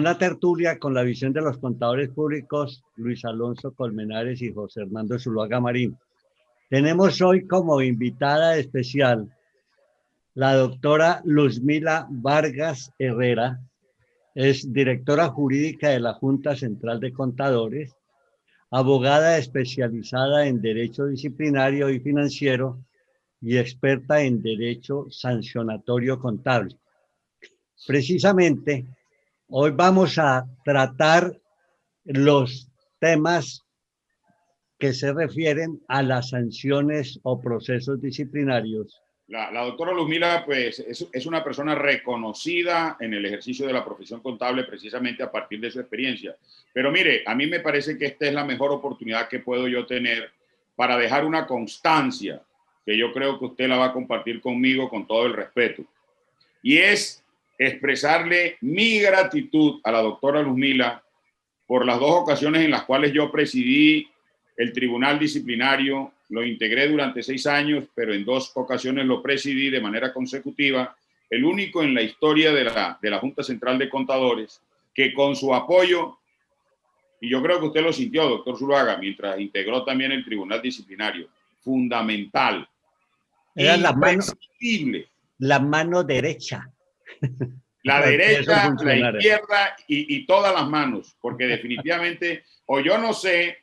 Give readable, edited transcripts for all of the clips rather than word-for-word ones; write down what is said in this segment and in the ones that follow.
una tertulia con la visión de los contadores públicos Luis Alonso Colmenares y José Hernando Zuluaga Marín. Tenemos hoy como invitada especial la doctora Luzmila Vargas Herrera, es directora jurídica de la Junta Central de Contadores, abogada especializada en Derecho Disciplinario y Financiero y experta en Derecho Sancionatorio Contable. Precisamente, hoy vamos a tratar los temas que se refieren a las sanciones o procesos disciplinarios. La doctora Luzmila pues, es una persona reconocida en el ejercicio de la profesión contable precisamente a partir de su experiencia. Pero mire, a mí me parece que esta es la mejor oportunidad que puedo yo tener para dejar una constancia que yo creo que usted la va a compartir conmigo con todo el respeto. Y es expresarle mi gratitud a la doctora Luzmila por las 2 ocasiones en las cuales yo presidí el Tribunal Disciplinario. Lo integré durante 6 años, pero en 2 ocasiones lo presidí de manera consecutiva, el único en la historia de la Junta Central de Contadores, que con su apoyo, y yo creo que usted lo sintió, doctor Zuluaga, mientras integró también el Tribunal Disciplinario, fundamental, era imprescindible. La mano derecha. La derecha, la izquierda y todas las manos, porque definitivamente, o yo no sé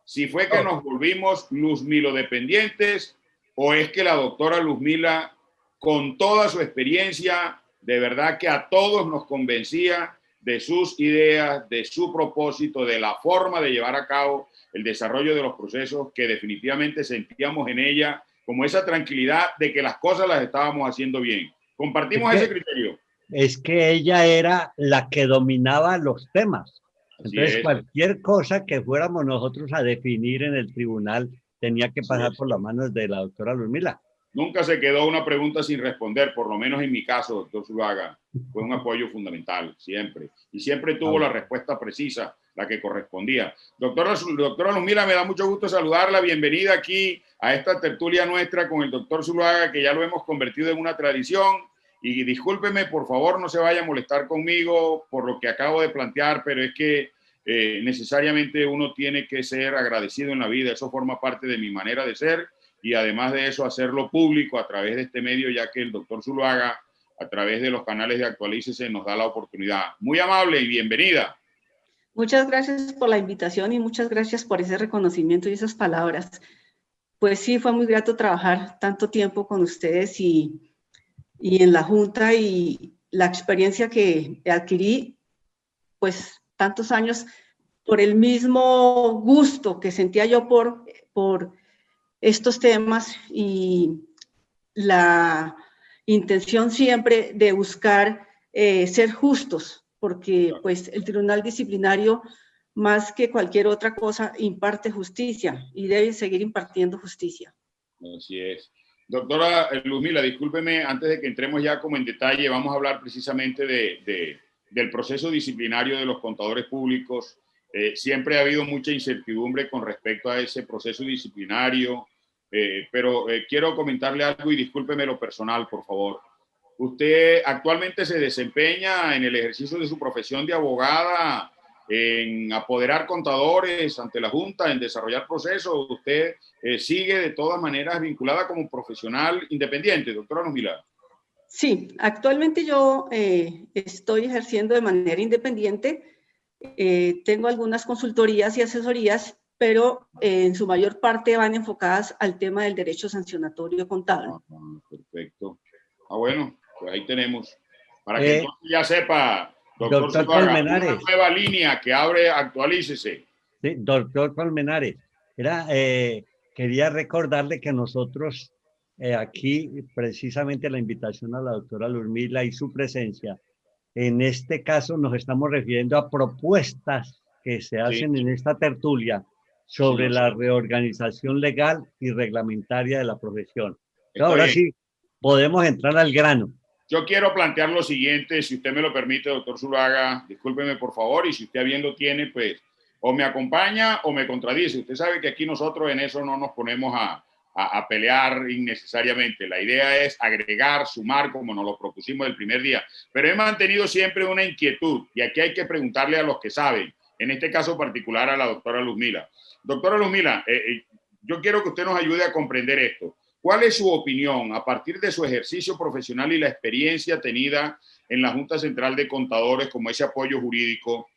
si fue que nos volvimos Luzmilo dependientes o es que la doctora Luzmila, con toda su experiencia, de verdad que a todos nos convencía de sus ideas, de su propósito, de la forma de llevar a cabo el desarrollo de los procesos, que definitivamente sentíamos en ella como esa tranquilidad de que las cosas las estábamos haciendo bien. ¿Compartimos ese criterio? Es que ella era la que dominaba los temas. Entonces, cualquier cosa que fuéramos nosotros a definir en el tribunal tenía que pasar por las manos de la doctora Luzmila. Nunca se quedó una pregunta sin responder, por lo menos en mi caso, doctor Zuluaga. Fue un apoyo fundamental, siempre. Y siempre tuvo la respuesta precisa, la que correspondía. Doctora Luzmila, me da mucho gusto saludarla. Bienvenida aquí a esta tertulia nuestra con el doctor Zuluaga, que ya lo hemos convertido en una tradición. Y discúlpeme, por favor, no se vaya a molestar conmigo por lo que acabo de plantear, pero es que necesariamente uno tiene que ser agradecido en la vida. Eso forma parte de mi manera de ser y además de eso hacerlo público a través de este medio, ya que el doctor Zuluaga, a través de los canales de Actualícese, nos da la oportunidad. Muy amable y bienvenida. Muchas gracias por la invitación y muchas gracias por ese reconocimiento y esas palabras. Pues sí, fue muy grato trabajar tanto tiempo con ustedes y en la Junta, y la experiencia que adquirí, pues tantos años, por el mismo gusto que sentía yo por estos temas y la intención siempre de buscar ser justos, porque pues el Tribunal Disciplinario, más que cualquier otra cosa, imparte justicia y debe seguir impartiendo justicia. Así es. Doctora Luzmila, discúlpeme, antes de que entremos ya como en detalle, vamos a hablar precisamente del proceso disciplinario de los contadores públicos. Siempre ha habido mucha incertidumbre con respecto a ese proceso disciplinario, pero quiero comentarle algo y discúlpeme lo personal, por favor. Usted actualmente se desempeña en el ejercicio de su profesión de abogada, en apoderar contadores ante la Junta, en desarrollar procesos. Usted sigue de todas maneras vinculada como profesional independiente, doctora Luzmila. Sí, actualmente yo estoy ejerciendo de manera independiente. Tengo algunas consultorías y asesorías, pero en su mayor parte van enfocadas al tema del derecho sancionatorio contable. Perfecto. Bueno, pues ahí tenemos. Para que entonces ya sepa, doctor Zuluaga, Colmenares, una nueva línea que abre Actualícese. Sí, doctor Colmenares, quería recordarle que nosotros aquí, precisamente la invitación a la doctora Luzmila y su presencia, en este caso nos estamos refiriendo a propuestas que se hacen en esta tertulia sobre la reorganización legal y reglamentaria de la profesión. Ahora sí, podemos entrar al grano. Yo quiero plantear lo siguiente, si usted me lo permite, doctor Zuluaga, discúlpeme por favor, y si usted bien lo tiene, pues o me acompaña o me contradice. Usted sabe que aquí nosotros en eso no nos ponemos a a pelear innecesariamente. La idea es agregar, sumar, como nos lo propusimos el primer día. Pero he mantenido siempre una inquietud, y aquí hay que preguntarle a los que saben, en este caso particular a la doctora Luzmila. Doctora Luzmila, yo quiero que usted nos ayude a comprender esto. ¿Cuál es su opinión a partir de su ejercicio profesional y la experiencia tenida en la Junta Central de Contadores como ese apoyo jurídico?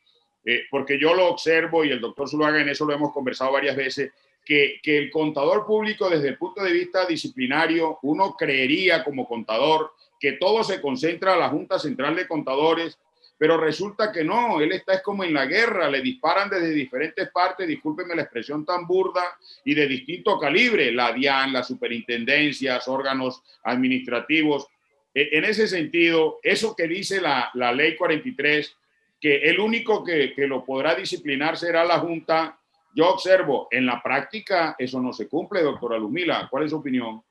Porque yo lo observo, y el doctor Zuluaga en eso lo hemos conversado varias veces, que el contador público desde el punto de vista disciplinario, uno creería como contador que todo se concentra a la Junta Central de Contadores, pero resulta que no, él está como en la guerra, le disparan desde diferentes partes, discúlpenme la expresión tan burda, y de distinto calibre, la DIAN, las superintendencias, órganos administrativos. En ese sentido, eso que dice la ley 43, que el único que lo podrá disciplinar será la Junta, yo observo, en la práctica eso no se cumple, doctora Luzmila. ¿Cuál es su opinión?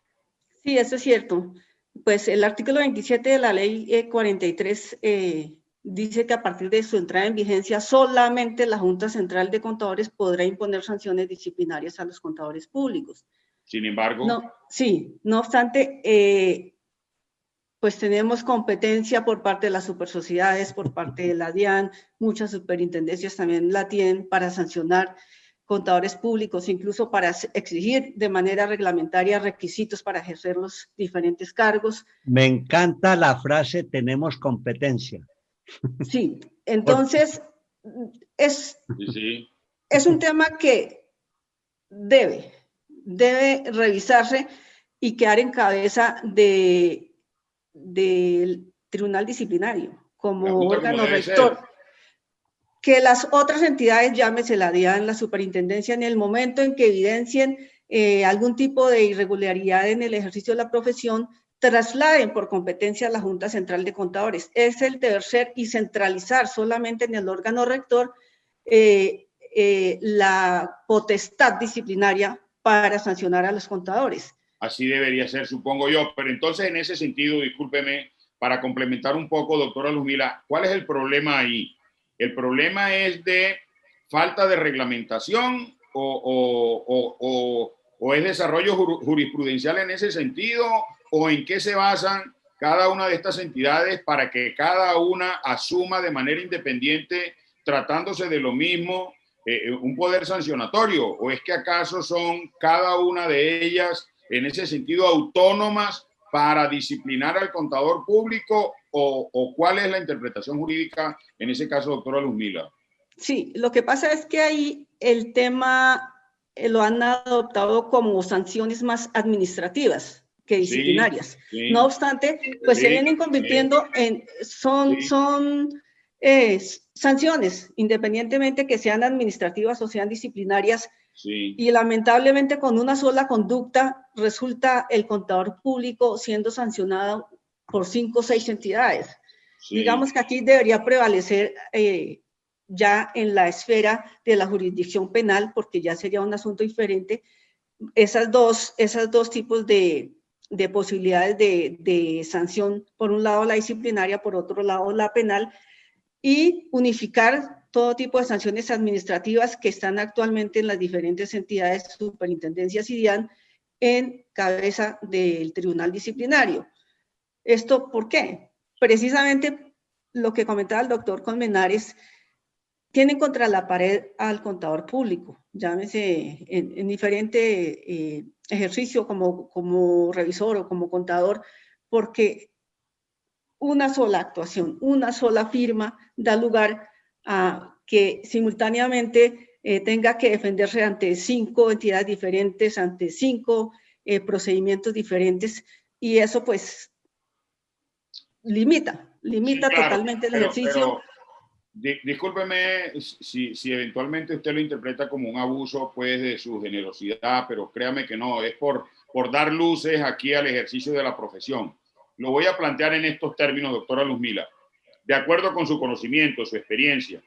Sí, eso es cierto. Pues el artículo 27 de la ley 43 dice que a partir de su entrada en vigencia solamente la Junta Central de Contadores podrá imponer sanciones disciplinarias a los contadores públicos. Sin embargo. No, sí, no obstante, pues tenemos competencia por parte de las supersociedades, por parte de la DIAN, muchas superintendencias también la tienen para sancionar contadores públicos, incluso para exigir de manera reglamentaria requisitos para ejercer los diferentes cargos. Me encanta la frase "tenemos competencia". Sí, entonces es un tema que debe revisarse y quedar en cabeza del Tribunal Disciplinario como órgano rector. Que las otras entidades, llámese la DIAN, la superintendencia, en el momento en que evidencien algún tipo de irregularidad en el ejercicio de la profesión, trasladen por competencia a la Junta Central de Contadores. Es el deber ser y centralizar solamente en el órgano rector la potestad disciplinaria para sancionar a los contadores. Así debería ser, supongo yo. Pero entonces, en ese sentido, discúlpeme, para complementar un poco, doctora Luzmila, ¿cuál es el problema ahí? ¿El problema es de falta de reglamentación o es desarrollo jurisprudencial en ese sentido? ¿O en qué se basan cada una de estas entidades para que cada una asuma de manera independiente, tratándose de lo mismo, un poder sancionatorio? ¿O es que acaso son cada una de ellas en ese sentido autónomas para disciplinar al contador público? ¿O cuál es la interpretación jurídica en ese caso, doctora Luzmila? Sí, lo que pasa es que ahí el tema lo han adoptado como sanciones más administrativas que disciplinarias. Sí. No obstante, pues se vienen convirtiendo en, son sanciones, independientemente que sean administrativas o sean disciplinarias. Sí. Y lamentablemente con una sola conducta resulta el contador público siendo sancionado por 5 o 6 entidades. Sí. Digamos que aquí debería prevalecer ya en la esfera de la jurisdicción penal, porque ya sería un asunto diferente, esas dos tipos de posibilidades de sanción, por un lado la disciplinaria, por otro lado la penal, y unificar todo tipo de sanciones administrativas que están actualmente en las diferentes entidades, superintendencias y DIAN, en cabeza del Tribunal Disciplinario. ¿Esto por qué? Precisamente lo que comentaba el doctor Colmenares, tienen contra la pared al contador público, llámese en diferente ejercicio como revisor o como contador, porque una sola actuación, una sola firma da lugar a que simultáneamente tenga que defenderse ante 5 entidades diferentes, ante 5 procedimientos diferentes, y eso pues limita sí, claro, totalmente el ejercicio. Discúlpeme si eventualmente usted lo interpreta como un abuso pues de su generosidad, pero créame que no, es por dar luces aquí al ejercicio de la profesión. Lo voy a plantear en estos términos, doctora Luzmila, de acuerdo con su conocimiento, su experiencia.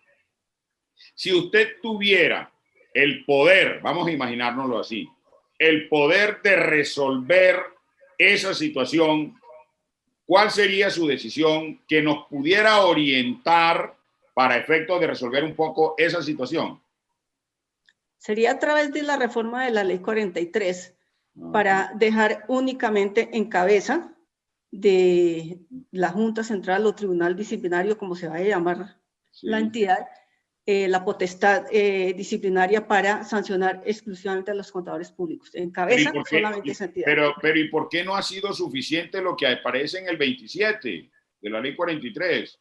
Si usted tuviera el poder, vamos a imaginárnoslo así, el poder de resolver esa situación, ¿cuál sería su decisión que nos pudiera orientar para efectos de resolver un poco esa situación? Sería a través de la reforma de la ley 43, para dejar únicamente en cabeza de la Junta Central o Tribunal Disciplinario, como se vaya a llamar la entidad, la potestad disciplinaria para sancionar exclusivamente a los contadores públicos. En cabeza solamente esa entidad. Pero ¿y por qué no ha sido suficiente lo que aparece en el 27 de la ley 43?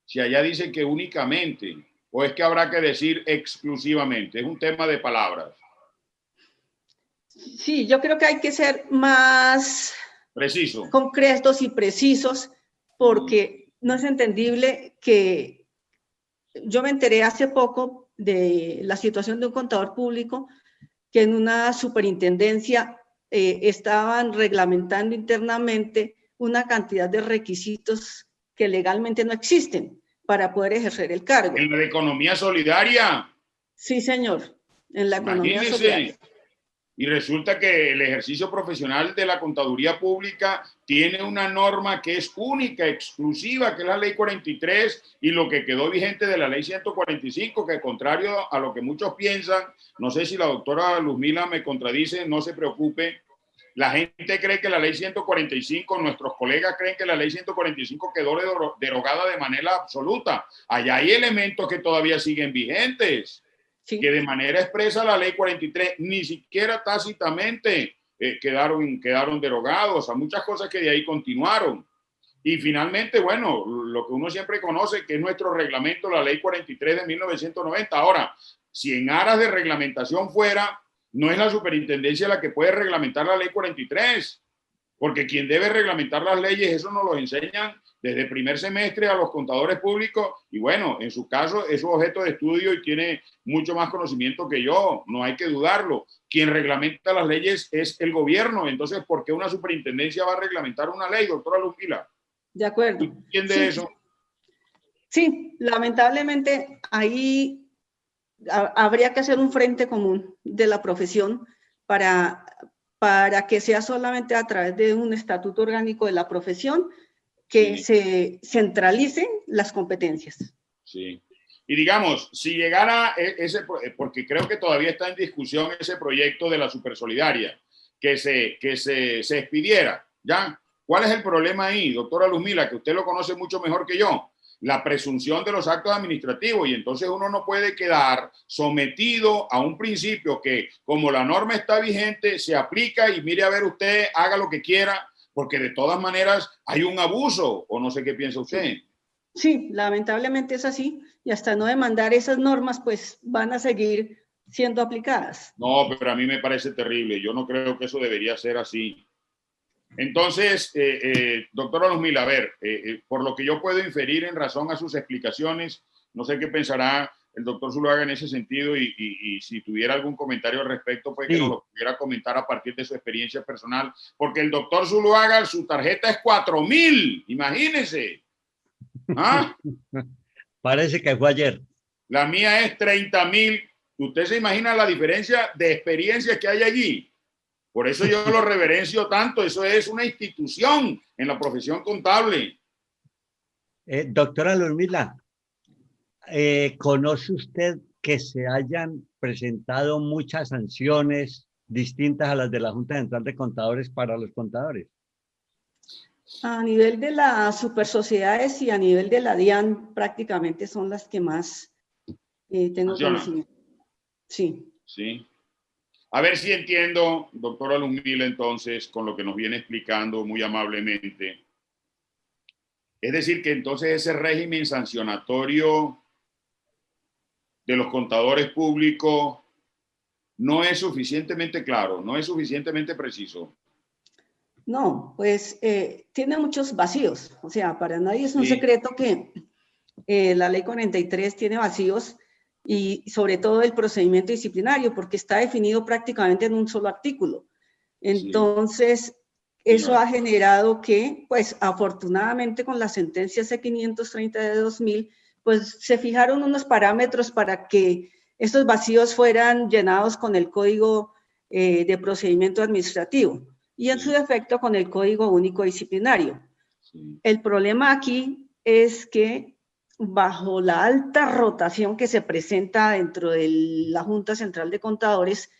Si allá dice que únicamente, o es que habrá que decir exclusivamente, es un tema de palabras. Sí, yo creo que hay que ser más preciso, concretos y precisos, porque no es entendible que yo me enteré hace poco de la situación de un contador público que en una superintendencia estaban reglamentando internamente una cantidad de requisitos que legalmente no existen para poder ejercer el cargo. ¿En la economía solidaria? Sí, señor, en la economía solidaria. Y resulta que el ejercicio profesional de la contaduría pública tiene una norma que es única, exclusiva, que es la ley 43, y lo que quedó vigente de la ley 145, que contrario a lo que muchos piensan, no sé si la doctora Luzmila me contradice, no se preocupe, la gente cree que la ley 145, nuestros colegas creen que la ley 145 quedó derogada de manera absoluta. Allá hay elementos que todavía siguen vigentes. Sí. Que de manera expresa la ley 43, ni siquiera tácitamente quedaron derogados, a muchas cosas que de ahí continuaron. Y finalmente, bueno, lo que uno siempre conoce, que es nuestro reglamento, la ley 43 de 1990. Ahora, si en aras de reglamentación fuera, no es la superintendencia la que puede reglamentar la ley 43, porque quien debe reglamentar las leyes, eso nos lo enseñan desde primer semestre a los contadores públicos, y bueno, en su caso es su objeto de estudio y tiene mucho más conocimiento que yo, no hay que dudarlo. Quien reglamenta las leyes es el gobierno, entonces, ¿por qué una superintendencia va a reglamentar una ley, doctora Luzmila? De acuerdo. ¿Entiende eso? Sí, lamentablemente ahí habría que hacer un frente común de la profesión para que sea solamente a través de un estatuto orgánico de la profesión que se centralicen las competencias. Sí. Y digamos, si llegara ese, porque creo que todavía está en discusión ese proyecto de la Supersolidaria, que se expidiera, ¿ya? ¿Cuál es el problema ahí, doctora Luzmila, que usted lo conoce mucho mejor que yo? La presunción de los actos administrativos, y entonces uno no puede quedar sometido a un principio que, como la norma está vigente, se aplica y mire a ver usted, haga lo que quiera, porque de todas maneras hay un abuso, o no sé qué piensa usted. Sí, lamentablemente es así, y hasta no demandar esas normas, pues van a seguir siendo aplicadas. No, pero a mí me parece terrible, yo no creo que eso debería ser así. Entonces, doctora Luzmila, a ver, por lo que yo puedo inferir en razón a sus explicaciones, no sé qué pensará el doctor Zuluaga en ese sentido y si tuviera algún comentario al respecto, pues que nos lo pudiera comentar a partir de su experiencia personal, porque el doctor Zuluaga, su tarjeta es 4.000, imagínense. ¿Ah? Parece que fue ayer. La mía es 30.000. ¿Usted se imagina la diferencia de experiencia que hay allí? Por eso yo lo reverencio tanto. Eso es una institución en la profesión contable. Doctora Luzmila, ¿conoce usted que se hayan presentado muchas sanciones distintas a las de la Junta Central de Contadores para los contadores? A nivel de las supersociedades y a nivel de la DIAN prácticamente son las que más tengo conocimiento. Sí. Sí. A ver si entiendo, doctora Luzmila, entonces, con lo que nos viene explicando muy amablemente. Es decir, que entonces ese régimen sancionatorio de los contadores públicos no es suficientemente claro, no es suficientemente preciso. No, pues tiene muchos vacíos. O sea, para nadie es un secreto que la ley 43 tiene vacíos y sobre todo el procedimiento disciplinario, porque está definido prácticamente en un solo artículo. Entonces, eso ha generado que, pues afortunadamente con la sentencia C530 de 2000, pues se fijaron unos parámetros para que estos vacíos fueran llenados con el Código de Procedimiento Administrativo y en su defecto con el Código Único Disciplinario. El problema aquí es que bajo la alta rotación que se presenta dentro de la Junta Central de Contadores,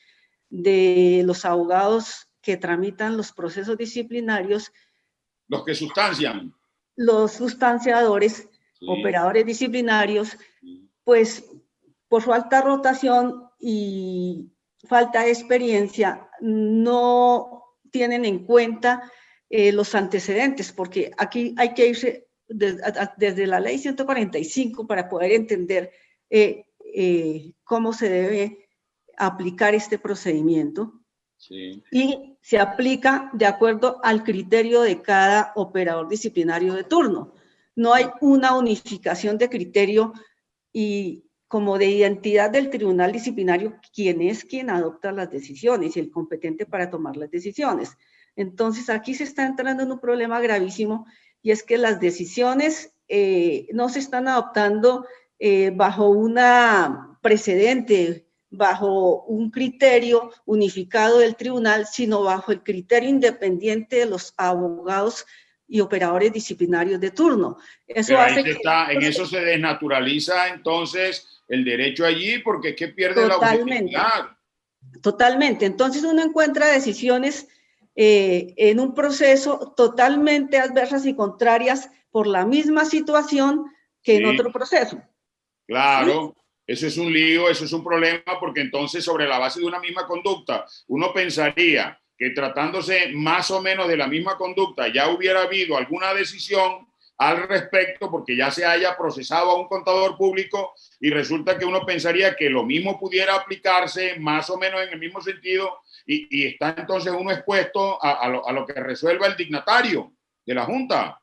de los abogados que tramitan los procesos disciplinarios, Los que sustancian. los sustanciadores, Sí. operadores disciplinarios, Sí. pues por su alta rotación y falta de experiencia, no tienen en cuenta los antecedentes, porque aquí hay que irse desde la ley 145 para poder entender cómo se debe aplicar este procedimiento. Sí. Y se aplica de acuerdo al criterio de cada operador disciplinario de turno. No hay una unificación de criterio y como de identidad del tribunal disciplinario, quien es quien adopta las decisiones y el competente para tomar las decisiones. Entonces, aquí se está entrando en un problema gravísimo y es que las decisiones no se están adoptando bajo una precedente, bajo un criterio unificado del tribunal, sino bajo el criterio independiente de los abogados y operadores disciplinarios de turno. Eso Pero ahí hace se está, en eso se desnaturaliza entonces el derecho allí porque es que pierde la objetividad. Totalmente. Entonces uno encuentra decisiones en un proceso totalmente adversas y contrarias por la misma situación que en otro proceso. Claro, ¿sí? eso es un lío, eso es un problema, porque entonces sobre la base de una misma conducta, uno pensaría que tratándose más o menos de la misma conducta ya hubiera habido alguna decisión al respecto, porque ya se haya procesado a un contador público y resulta que uno pensaría que lo mismo pudiera aplicarse más o menos en el mismo sentido y está entonces uno expuesto a lo que resuelva el dignatario de la Junta.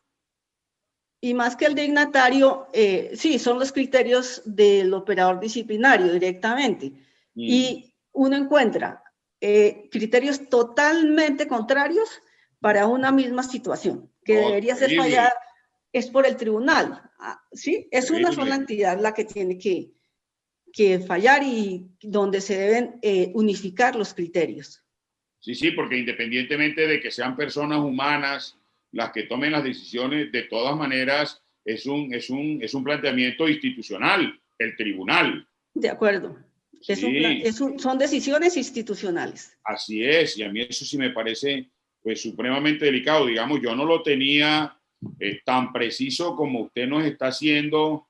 Y más que el dignatario, sí, son los criterios del operador disciplinario directamente. Y uno encuentra criterios totalmente contrarios para una misma situación, que debería ser fallada, es por el tribunal. ¿sí? Es una sola entidad la que tiene que fallar y donde se deben unificar los criterios. Sí, sí, porque independientemente de que sean personas humanas las que tomen las decisiones, de todas maneras es un planteamiento institucional, el tribunal. De acuerdo. Sí. Son decisiones institucionales. Así es, y a mí eso sí me parece pues supremamente delicado. Digamos, yo no lo tenía tan preciso como usted nos está haciendo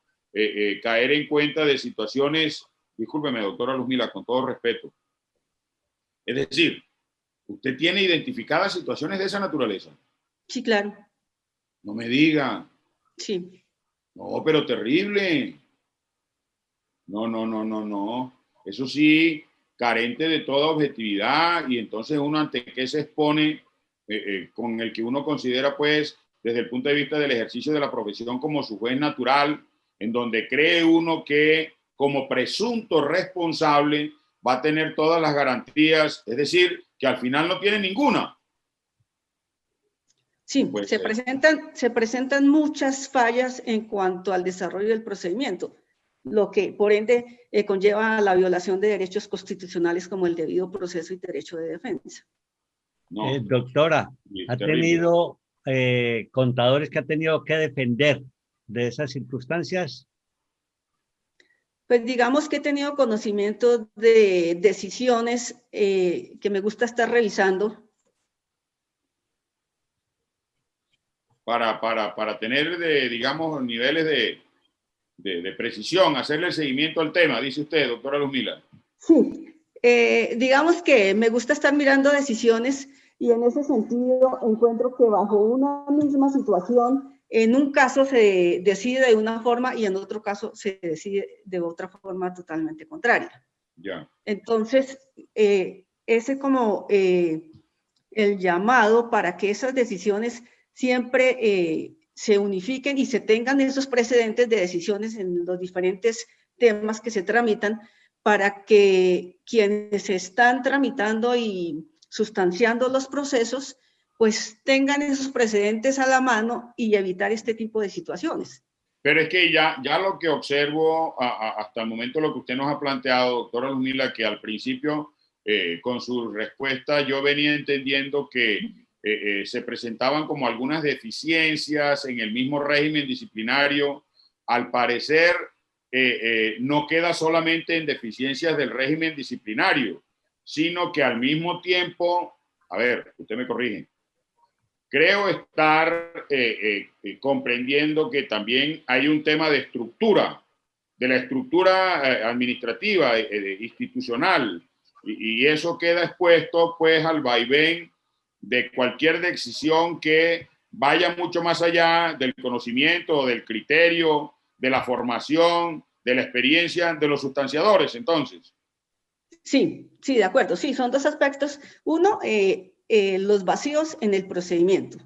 caer en cuenta de situaciones, discúlpeme, doctora Luzmila, con todo respeto. Es decir, ¿usted tiene identificadas situaciones de esa naturaleza? Sí, claro. No me diga. Sí. No, pero terrible. No. Eso sí, carente de toda objetividad y entonces uno ante qué se expone con el que uno considera pues desde el punto de vista del ejercicio de la profesión como su juez natural, en donde cree uno que como presunto responsable va a tener todas las garantías, es decir, que al final no tiene ninguna. Sí, pues, se presentan muchas fallas en cuanto al desarrollo del procedimiento, lo que por ende conlleva la violación de derechos constitucionales como el debido proceso y derecho de defensa. No, doctora, ¿ha tenido contadores que ha tenido que defender de esas circunstancias? Pues digamos que he tenido conocimiento de decisiones que me gusta estar revisando. Para tener, digamos, niveles de precisión, hacerle el seguimiento al tema, dice usted, doctora Luzmila. Sí, digamos que me gusta estar mirando decisiones y en ese sentido encuentro que bajo una misma situación, en un caso se decide de una forma y en otro caso se decide de otra forma totalmente contraria. Ya. Entonces, ese es como el llamado para que esas decisiones siempre se unifiquen y se tengan esos precedentes de decisiones en los diferentes temas que se tramitan para que quienes están tramitando y sustanciando los procesos, pues tengan esos precedentes a la mano y evitar este tipo de situaciones. Pero es que ya lo que observo hasta el momento, lo que usted nos ha planteado, doctora Luzmila, que al principio, con su respuesta, yo venía entendiendo que se presentaban como algunas deficiencias en el mismo régimen disciplinario. Al parecer, no queda solamente en deficiencias del régimen disciplinario, sino que al mismo tiempo a ver, usted me corrige, creo estar comprendiendo que también hay un tema de estructura, de la estructura administrativa, institucional, y eso queda expuesto pues al vaivén de cualquier decisión que vaya mucho más allá del conocimiento, del criterio, de la formación, de la experiencia de los sustanciadores, entonces. Sí, sí, de acuerdo. Sí, son dos aspectos. Uno, los vacíos en el procedimiento,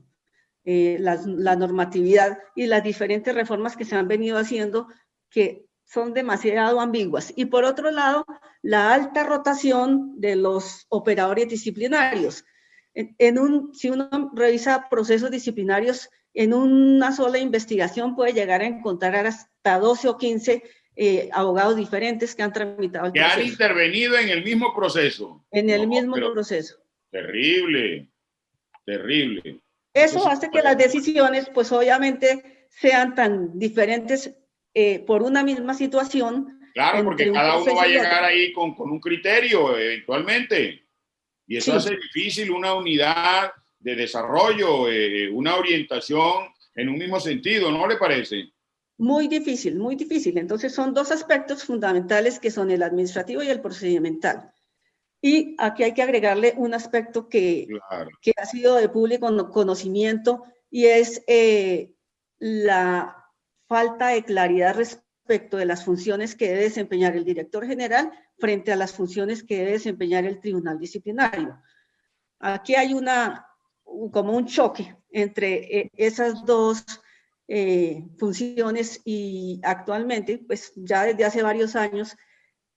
la normatividad y las diferentes reformas que se han venido haciendo que son demasiado ambiguas. Y por otro lado, la alta rotación de los operadores disciplinarios. Si uno revisa procesos disciplinarios, en una sola investigación puede llegar a encontrar hasta 12 o 15 abogados diferentes que han tramitado el proceso. Que han intervenido en el mismo proceso. En el mismo proceso. Terrible, terrible. Eso hace que las decisiones, pues obviamente, sean tan diferentes por una misma situación. Claro, porque cada uno va a llegar ahí con un criterio eventualmente. Y eso hace difícil una unidad de desarrollo, una orientación en un mismo sentido, ¿no le parece? Muy difícil, muy difícil. Entonces son dos aspectos fundamentales que son el administrativo y el procedimental. Y aquí hay que agregarle un aspecto que ha sido de público conocimiento y es la falta de claridad respecto de las funciones que debe desempeñar el director general frente a las funciones que debe desempeñar el tribunal disciplinario. Aquí hay como un choque entre esas dos funciones y actualmente, pues ya desde hace varios años,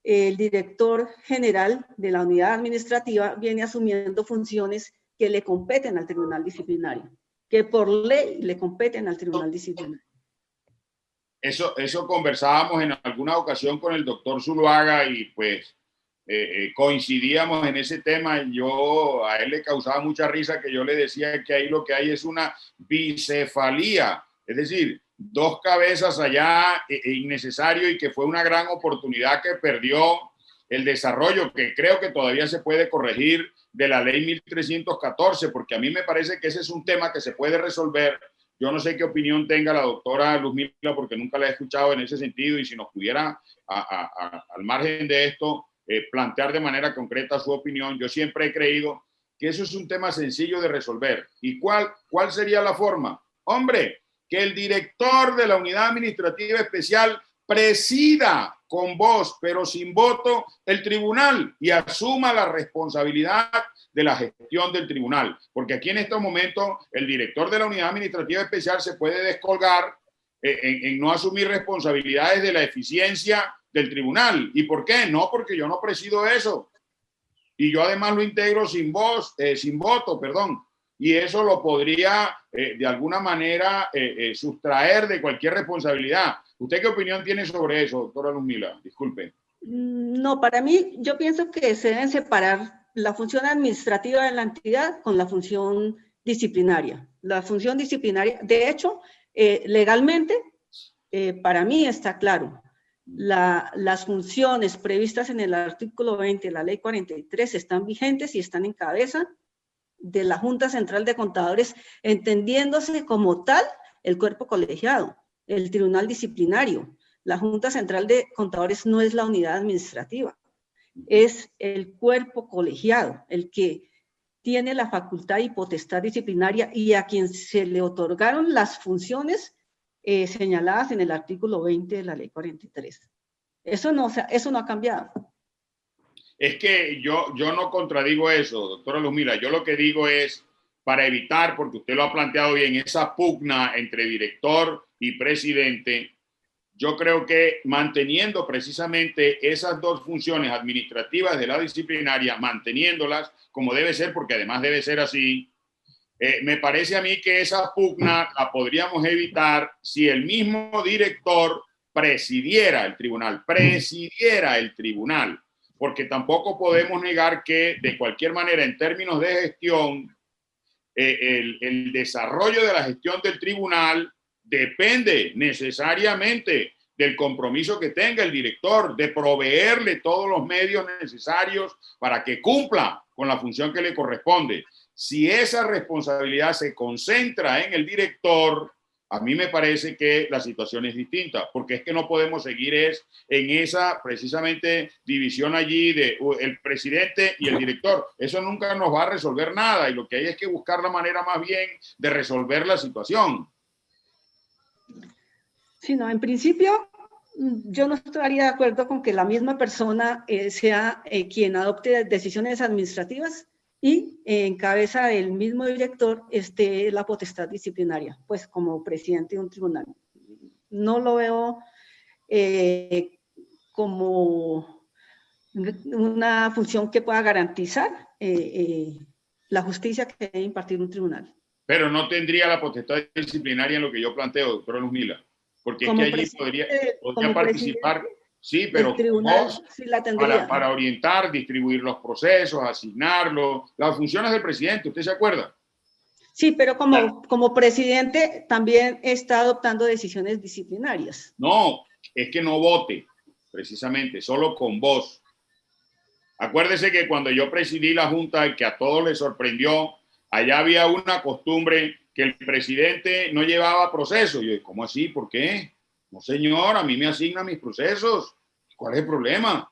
el director general de la unidad administrativa viene asumiendo funciones que le competen al tribunal disciplinario, que por ley le competen al tribunal disciplinario. Eso conversábamos en alguna ocasión con el doctor Zuluaga y pues coincidíamos en ese tema. Yo a él le causaba mucha risa que yo le decía que ahí lo que hay es una bicefalía, es decir, dos cabezas allá innecesario y que fue una gran oportunidad que perdió el desarrollo, que creo que todavía se puede corregir, de la ley 1314, porque a mí me parece que ese es un tema que se puede resolver. Yo no sé qué opinión tenga la doctora Luzmila, porque nunca la he escuchado en ese sentido, y si nos pudiera, al margen de esto, plantear de manera concreta su opinión. Yo siempre he creído que eso es un tema sencillo de resolver. ¿Y cuál sería la forma? Hombre, que el director de la unidad administrativa especial presida con voz, pero sin voto, el tribunal y asuma la responsabilidad de la gestión del tribunal. Porque aquí en estos momentos el director de la unidad administrativa especial se puede descolgar en no asumir responsabilidades de la eficiencia del tribunal. ¿Y por qué? No, porque yo no presido eso. Y yo además lo integro sin voto, perdón. Y eso lo podría de alguna manera sustraer de cualquier responsabilidad. ¿Usted qué opinión tiene sobre eso, doctora Luzmila? Disculpe. No, para mí, yo pienso que se deben separar la función administrativa de la entidad con la función disciplinaria. La función disciplinaria, de hecho, legalmente, para mí está claro. Las funciones previstas en el artículo 20 de la ley 43 están vigentes y están en cabeza de la Junta Central de Contadores, entendiéndose como tal el cuerpo colegiado, el tribunal disciplinario. La Junta Central de Contadores no es la unidad administrativa, es el cuerpo colegiado, el que tiene la facultad y potestad disciplinaria y a quien se le otorgaron las funciones señaladas en el artículo 20 de la ley 43. Eso no ha cambiado. Es que yo no contradigo eso, doctora Luzmila. Yo lo que digo es, para evitar, porque usted lo ha planteado bien, esa pugna entre director y presidente, yo creo que manteniendo precisamente esas dos funciones administrativas de la disciplinaria, manteniéndolas como debe ser, porque además debe ser así, me parece a mí que esa pugna la podríamos evitar si el mismo director presidiera el tribunal, porque tampoco podemos negar que de cualquier manera en términos de gestión, el desarrollo de la gestión del tribunal depende necesariamente del compromiso que tenga el director de proveerle todos los medios necesarios para que cumpla con la función que le corresponde. Si esa responsabilidad se concentra en el director, a mí me parece que la situación es distinta, porque es que no podemos seguir en esa precisamente división allí de el presidente y el director. Eso nunca nos va a resolver nada y lo que hay es que buscar la manera más bien de resolver la situación. Sí, no, en principio yo no estaría de acuerdo con que la misma persona sea quien adopte decisiones administrativas y en cabeza del mismo director esté la potestad disciplinaria, pues como presidente de un tribunal. No lo veo como una función que pueda garantizar la justicia que debe impartir un tribunal. Pero no tendría la potestad disciplinaria en lo que yo planteo, doctora Luzmila, porque es que allí podría participar, sí, pero vos, sí la para orientar, distribuir los procesos, asignarlos, las funciones del presidente, ¿usted se acuerda? Sí, pero como presidente también está adoptando decisiones disciplinarias. No, es que no vote, precisamente, solo con voz. Acuérdese que cuando yo presidí la Junta y que a todos les sorprendió, allá había una costumbre que el presidente no llevaba procesos. Yo, ¿cómo así? ¿Por qué? No, señor, a mí me asignan mis procesos. ¿Cuál es el problema?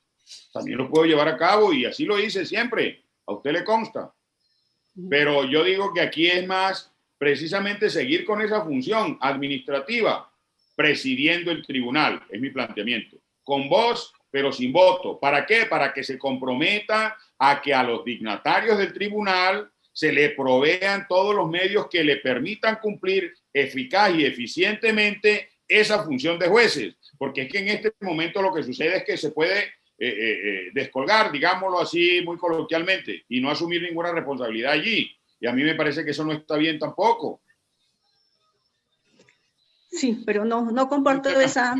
También lo puedo llevar a cabo y así lo hice siempre. A usted le consta. Pero yo digo que aquí es más precisamente seguir con esa función administrativa, presidiendo el tribunal, es mi planteamiento. Con voz, pero sin voto. ¿Para qué? Para que se comprometa a que a los dignatarios del tribunal se le provean todos los medios que le permitan cumplir eficaz y eficientemente esa función de jueces. Porque es que en este momento lo que sucede es que se puede descolgar, digámoslo así muy coloquialmente, y no asumir ninguna responsabilidad allí. Y a mí me parece que eso no está bien tampoco. Sí, pero no comparto esa...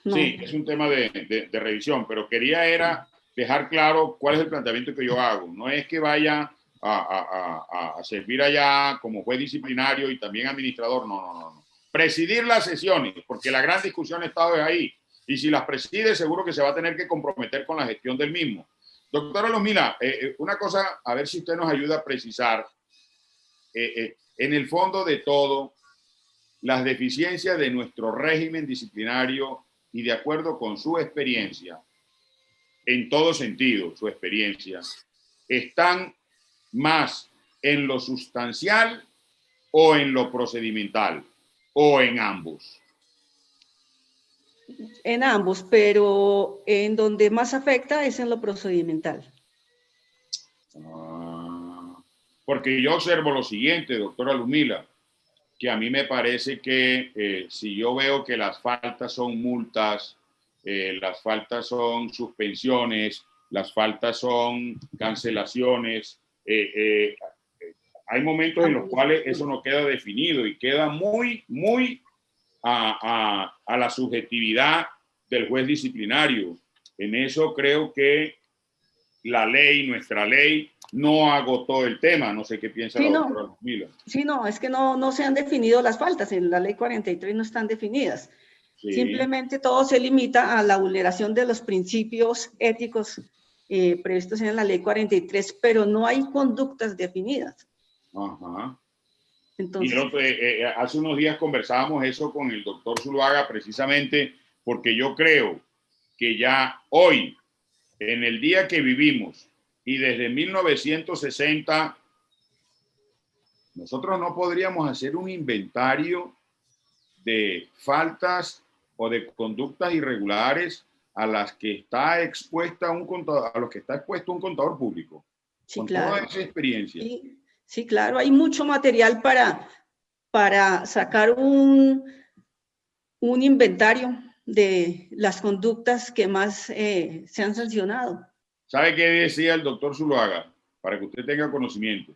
No. Sí, es un tema de revisión, pero quería dejar claro cuál es el planteamiento que yo hago. No es que vaya a servir allá como juez disciplinario y también administrador, no. Presidir las sesiones, porque la gran discusión ha estado ahí. Y si las preside, seguro que se va a tener que comprometer con la gestión del mismo. Doctora Luzmila, una cosa, a ver si usted nos ayuda a precisar. En el fondo de todo, las deficiencias de nuestro régimen disciplinario y de acuerdo con su experiencia, en todo sentido, su experiencia, están más en lo sustancial o en lo procedimental o en ambos. En ambos, pero en donde más afecta es en lo procedimental. Porque yo observo lo siguiente, doctora Luzmila, que a mí me parece que si yo veo que las faltas son multas, las faltas son suspensiones, las faltas son cancelaciones, hay momentos en los cuales eso no queda definido y queda muy a la subjetividad del juez disciplinario. En eso creo que la ley, nuestra ley, no agotó el tema. No sé qué piensa la doctora Luzmila. Sí, no, es que no se han definido las faltas. En la ley 43 no están definidas. Sí. Simplemente todo se limita a la vulneración de los principios éticos previstos en la ley 43, pero no hay conductas definidas. Ajá. Entonces, y hace unos días conversábamos eso con el doctor Zuluaga precisamente porque yo creo que ya hoy, en el día que vivimos y desde 1960, nosotros no podríamos hacer un inventario de faltas o de conductas irregulares a las que está expuesta un contador, a los que está expuesto un contador público. Sí, con claro. Toda esa experiencia. Sí, claro, hay mucho material para sacar un inventario de las conductas que más se han sancionado. ¿Sabe qué decía el doctor Zuluaga? Para que usted tenga conocimiento.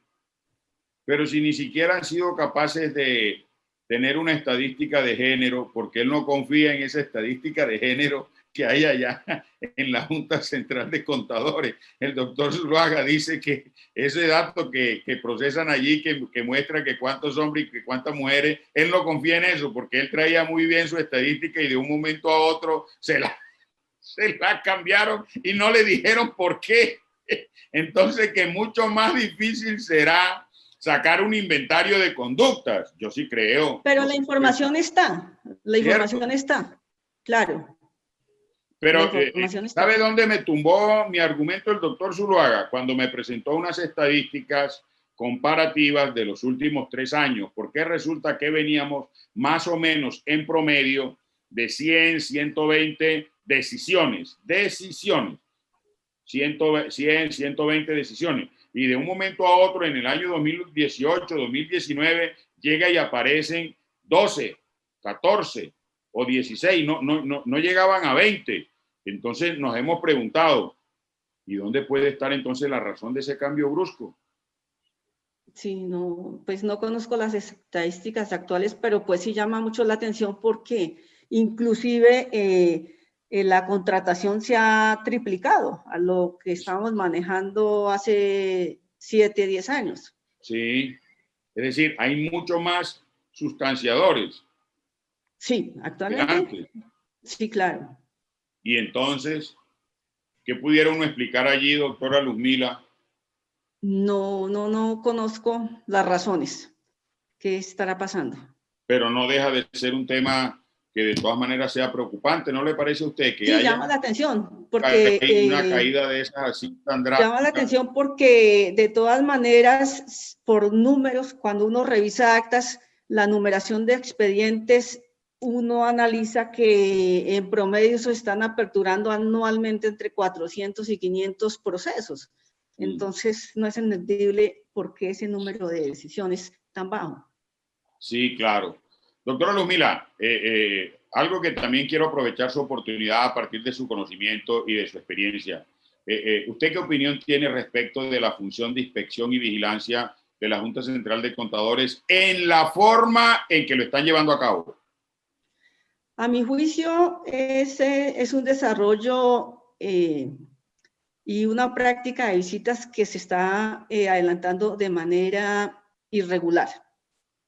Pero si ni siquiera han sido capaces de tener una estadística de género, porque él no confía en esa estadística de género que hay allá en la Junta Central de Contadores. El doctor Zuluaga dice que ese dato que procesan allí, que muestra que cuántos hombres y que cuántas mujeres, él no confía en eso, porque él traía muy bien su estadística y de un momento a otro se la cambiaron y no le dijeron por qué. Entonces que mucho más difícil será sacar un inventario de conductas. Yo sí creo. Pero la información está, la información está, claro. Pero, La información está. ¿sabe dónde me tumbó mi argumento el doctor Zuluaga? Cuando me presentó unas estadísticas comparativas de los últimos 3 años, porque resulta que veníamos más o menos en promedio de 100, 120 decisiones, 100, 120 decisiones. Y de un momento a otro, en el año 2018, 2019, llega y aparecen 12, 14 o 16, no llegaban a 20. Entonces nos hemos preguntado, ¿y dónde puede estar entonces la razón de ese cambio brusco? Sí, no, pues no conozco las estadísticas actuales, pero pues sí llama mucho la atención porque inclusive la contratación se ha triplicado a lo que estábamos manejando hace 7, 10 años. Sí, es decir, hay mucho más sustanciadores. Sí, actualmente. Sí, claro. Y entonces, ¿qué pudiera uno explicar allí, doctora Luzmila? No conozco las razones. ¿Qué estará pasando? Pero no deja de ser un tema que de todas maneras sea preocupante. ¿No le parece a usted que sí, haya llama la atención porque una caída de esas así tan drástica? Llama la atención porque de todas maneras, por números, cuando uno revisa actas, la numeración de expedientes, uno analiza que en promedio se están aperturando anualmente entre 400 y 500 procesos. Entonces, no es entendible por qué ese número de decisiones tan bajo. Sí, claro. Doctora Luzmila, algo que también quiero aprovechar su oportunidad a partir de su conocimiento y de su experiencia. ¿Usted qué opinión tiene respecto de la función de inspección y vigilancia de la Junta Central de Contadores en la forma en que lo están llevando a cabo? A mi juicio, es un desarrollo y una práctica de visitas que se está adelantando de manera irregular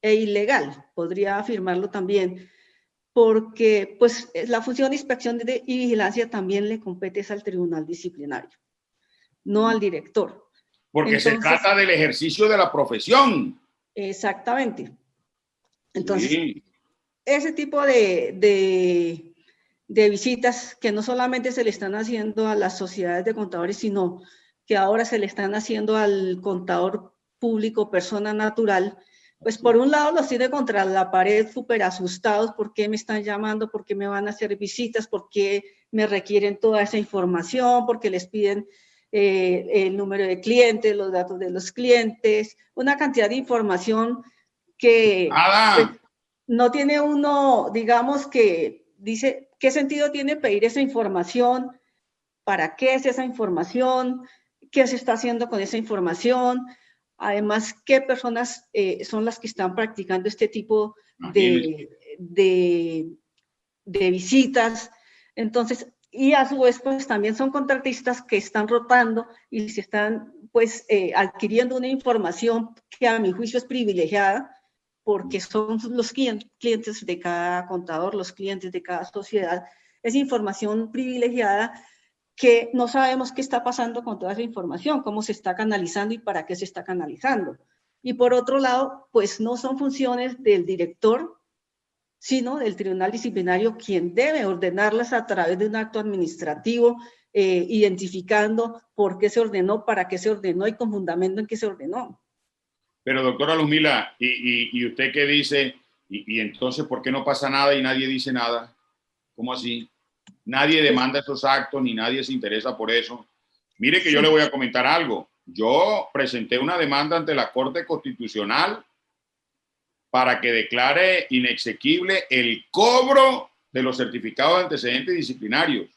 e ilegal, podría afirmarlo también, porque pues la función de inspección y vigilancia también le compete al tribunal disciplinario, no al director. Porque entonces, se trata del ejercicio de la profesión. Exactamente. Entonces, sí, ese tipo de visitas que no solamente se le están haciendo a las sociedades de contadores, sino que ahora se le están haciendo al contador público, persona natural, pues por un lado los tiene contra la pared súper asustados, ¿por qué me están llamando? ¿Por qué me van a hacer visitas? ¿Por qué me requieren toda esa información? ¿Por qué les piden el número de clientes, los datos de los clientes? Una cantidad de información que pues, no tiene uno, digamos que dice, ¿qué sentido tiene pedir esa información? ¿Para qué es esa información? ¿Qué se está haciendo con esa información? Además, ¿qué personas son las que están practicando este tipo de visitas? Entonces, y a su vez, pues también son contratistas que están rotando y se están, pues, adquiriendo una información que a mi juicio es privilegiada, porque son los clientes de cada contador, los clientes de cada sociedad. Es información privilegiada que no sabemos qué está pasando con toda esa información, cómo se está canalizando y para qué se está canalizando. Y por otro lado, pues no son funciones del director, sino del tribunal disciplinario, quien debe ordenarlas a través de un acto administrativo, identificando por qué se ordenó, para qué se ordenó y con fundamento en qué se ordenó. Pero doctora Luzmila, ¿y usted qué dice? ¿Y entonces por qué no pasa nada y nadie dice nada? ¿Cómo así? Nadie demanda esos actos ni nadie se interesa por eso. Mire que yo le voy a comentar algo. Yo presenté una demanda ante la Corte Constitucional para que declare inexequible el cobro de los certificados de antecedentes disciplinarios.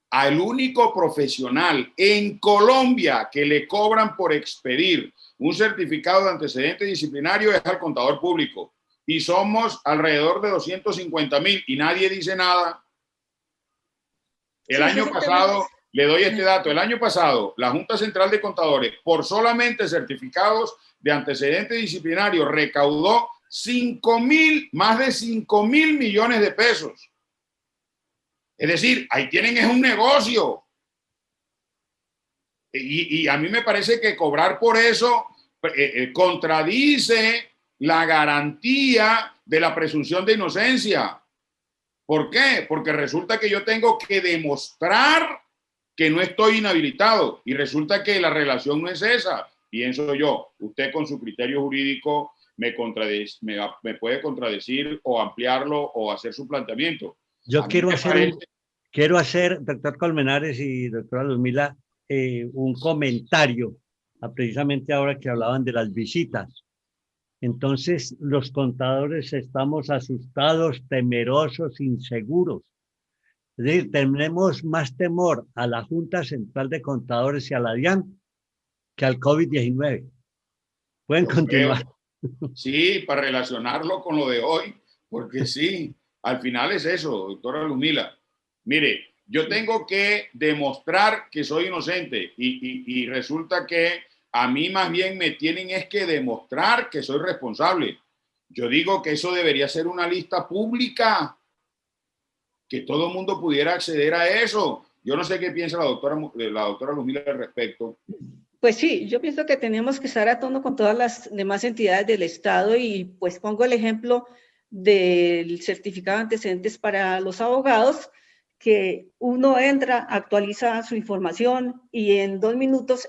Al único profesional en Colombia que le cobran por expedir un certificado de antecedente disciplinario es al contador público. Y somos alrededor de 250,000 y nadie dice nada. El año pasado, le doy este dato, el año pasado, la Junta Central de Contadores, por solamente certificados de antecedente disciplinario, recaudó más de 5,000 millones de pesos. Es decir, ahí tienen es un negocio. Y a mí me parece que cobrar por eso contradice la garantía de la presunción de inocencia. ¿Por qué? Porque resulta que yo tengo que demostrar que no estoy inhabilitado y resulta que la relación no es esa. Pienso yo, usted con su criterio jurídico me puede contradecir o ampliarlo o hacer su planteamiento. Yo quiero hacer, doctor Colmenares y doctora Luzmila, un comentario precisamente ahora que hablaban de las visitas. Entonces, los contadores estamos asustados, temerosos, inseguros. Es decir, tenemos más temor a la Junta Central de Contadores y a la DIAN que al COVID-19. Pueden continuar. Sí, para relacionarlo con lo de hoy, porque sí, al final es eso, doctora Luzmila. Mire, yo tengo que demostrar que soy inocente y resulta que a mí más bien me tienen es que demostrar que soy responsable. Yo digo que eso debería ser una lista pública, que todo el mundo pudiera acceder a eso. Yo no sé qué piensa la doctora Luzmila al respecto. Pues sí, yo pienso que tenemos que estar a tono con todas las demás entidades del Estado y pues pongo el ejemplo del certificado de antecedentes para los abogados, que uno entra, actualiza su información y en 2 minutos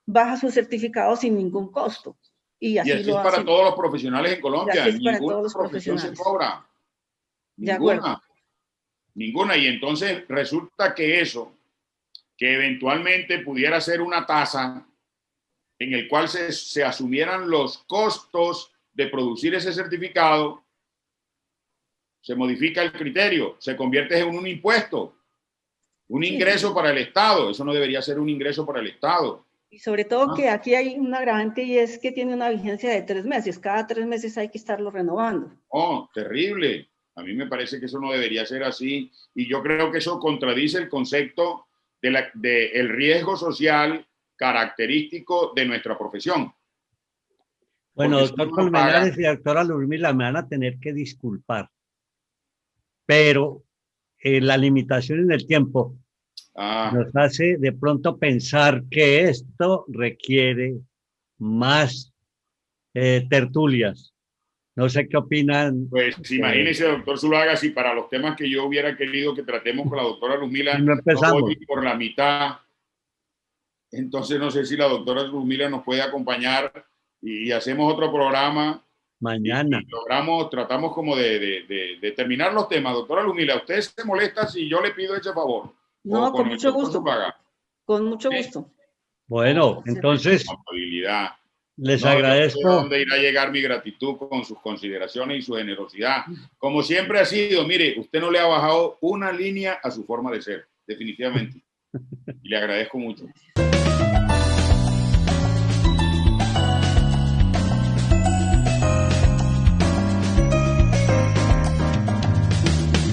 baja su certificado sin ningún costo. Y así es para todos los profesionales en Colombia. Ninguna profesión se cobra. Ninguna. Ninguna. Y entonces resulta que eso, que eventualmente pudiera ser una tasa en el cual se asumieran los costos de producir ese certificado, se modifica el criterio, se convierte en un impuesto, un ingreso para el Estado. Eso no debería ser un ingreso para el Estado. Y sobre todo que aquí hay un agravante y es que tiene una vigencia de 3 meses. Cada 3 meses hay que estarlo renovando. Oh, terrible. A mí me parece que eso no debería ser así. Y yo creo que eso contradice el concepto del riesgo social característico de nuestra profesión. Bueno, doctor Colmenares y doctora Luzmila, me van a tener que disculpar, pero la limitación en el tiempo nos hace de pronto pensar que esto requiere más tertulias. No sé qué opinan. Pues imagínese, doctor Zuluaga, si para los temas que yo hubiera querido que tratemos con la doctora Luzmila, no voy por la mitad. Entonces no sé si la doctora Luzmila nos puede acompañar y hacemos otro programa. Mañana. Y tratamos como de terminar los temas. Doctora Luzmila, ¿usted se molesta si yo le pido ese favor? No, con mucho gusto. Con mucho gusto. Bueno, entonces les agradezco. No sé dónde irá a llegar mi gratitud con sus consideraciones y su generosidad. Como siempre ha sido, mire, usted no le ha bajado una línea a su forma de ser, definitivamente. Y le agradezco mucho.